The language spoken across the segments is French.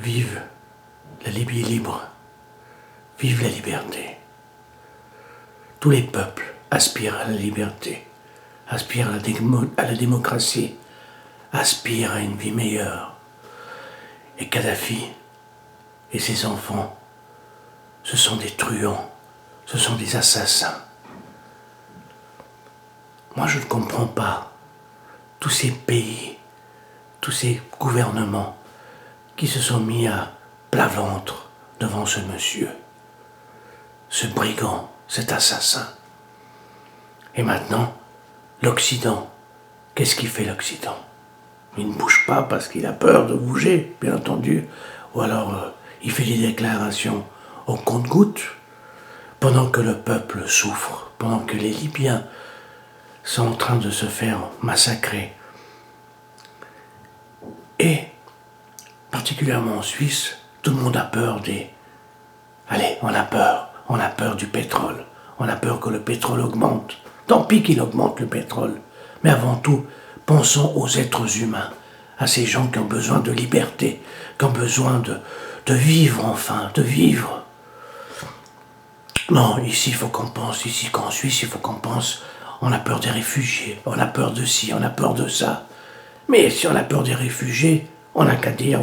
Vive la Libye libre, vive la liberté. Tous les peuples aspirent à la liberté, aspirent à la démocratie, aspirent à une vie meilleure. Et Kadhafi et ses enfants, ce sont des truands, ce sont des assassins. Moi, je ne comprends pas tous ces pays, tous ces gouvernements qui se sont mis à plat ventre devant ce monsieur, ce brigand, cet assassin. Et maintenant, l'Occident, qu'est-ce qu'il fait l'Occident? Il ne bouge pas parce qu'il a peur de bouger, bien entendu, ou alors il fait des déclarations au compte-gouttes, pendant que le peuple souffre, pendant que les Libyens sont en train de se faire massacrer. Et, particulièrement en Suisse, tout le monde a peur des... Allez, on a peur du pétrole, on a peur que le pétrole augmente. Tant pis qu'il augmente le pétrole, mais avant tout, pensons aux êtres humains, à ces gens qui ont besoin de liberté, qui ont besoin de vivre enfin, de vivre. Non, ici il faut qu'on pense, ici qu'en Suisse il faut qu'on pense, on a peur des réfugiés, on a peur de ci, on a peur de ça. Mais si on a peur des réfugiés, on n'a qu'à dire,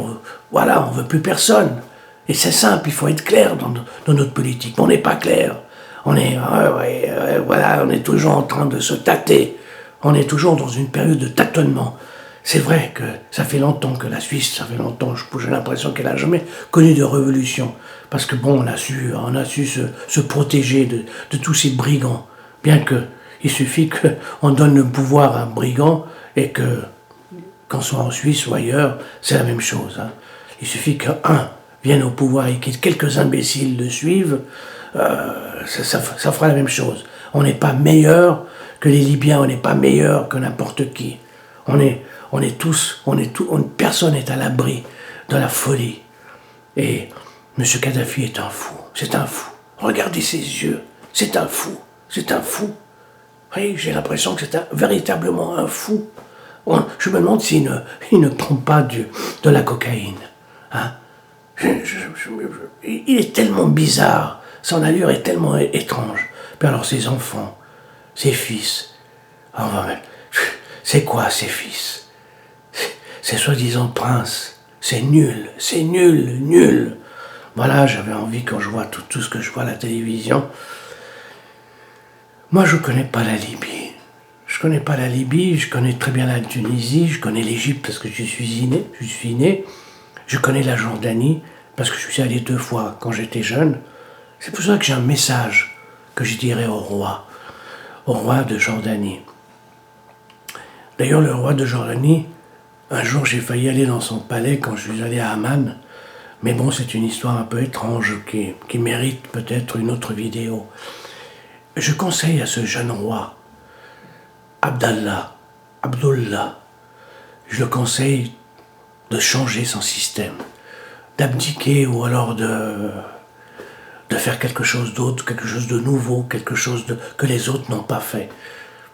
voilà, on ne veut plus personne. Et c'est simple, il faut être clair dans notre politique. Mais on n'est pas clair. On est, voilà, on est toujours en train de se tâter. On est toujours dans une période de tâtonnement. C'est vrai que ça fait longtemps que la Suisse, ça fait longtemps, j'ai l'impression qu'elle n'a jamais connu de révolution. Parce que bon, on a su se protéger de tous ces brigands. Bien que, il suffit qu'on donne le pouvoir à un brigand et que, qu'on soit en Suisse ou ailleurs, c'est la même chose. Hein. Il suffit qu'un vienne au pouvoir et que quelques imbéciles le suivent, ça fera la même chose. On n'est pas meilleur que les Libyens, on n'est pas meilleur que n'importe qui. Personne n'est à l'abri de la folie. Et M. Kadhafi est un fou, c'est un fou. Regardez ses yeux, c'est un fou, c'est un fou. Oui, j'ai l'impression que c'est véritablement un fou. Je me demande s'il ne prend pas de la cocaïne. Hein? Il est tellement bizarre, son allure est tellement étrange. Puis alors ses enfants, ses fils, c'est quoi ses fils? Ces soi-disant princes, c'est nul, nul. Voilà, j'avais envie quand je vois tout ce que je vois à la télévision. Moi, je ne connais pas la Libye. Je connais pas la Libye, je connais très bien la Tunisie, je connais l'Égypte parce que je suis né. Je connais la Jordanie parce que je suis allé 2 fois quand j'étais jeune. C'est pour ça que j'ai un message que je dirais au roi de Jordanie. D'ailleurs, le roi de Jordanie, un jour j'ai failli aller dans son palais quand je suis allé à Amman. Mais bon, c'est une histoire un peu étrange qui mérite peut-être une autre vidéo. Je conseille à ce jeune roi, Abdallah, je le conseille de changer son système, d'abdiquer ou alors de faire quelque chose d'autre, quelque chose de nouveau, quelque chose que les autres n'ont pas fait,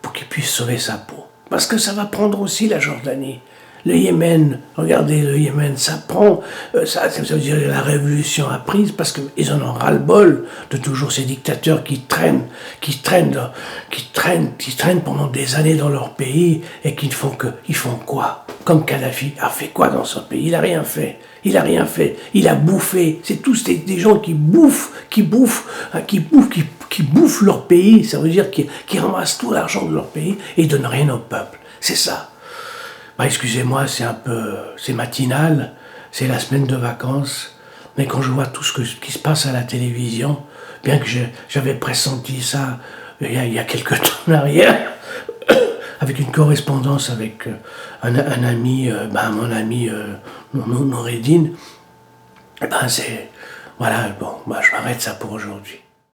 pour qu'il puisse sauver sa peau. Parce que ça va prendre aussi la Jordanie. Le Yémen, regardez, le Yémen, ça prend, ça veut dire que la révolution a prise parce qu'ils en ont ras-le-bol de toujours ces dictateurs qui traînent pendant des années dans leur pays et ils font quoi? Comme Kadhafi a fait quoi dans son pays? Il a rien fait. Il a bouffé. C'est tous des gens qui bouffent leur pays. Ça veut dire qu'ils ramassent tout l'argent de leur pays et ils donnent rien au peuple. C'est ça. Bah, excusez-moi, c'est matinal, c'est la semaine de vacances, mais quand je vois tout ce qui se passe à la télévision, bien que j'avais pressenti ça il y a quelques temps en arrière, avec une correspondance avec un ami, mon ami Noureddine, voilà, bon, je m'arrête ça pour aujourd'hui.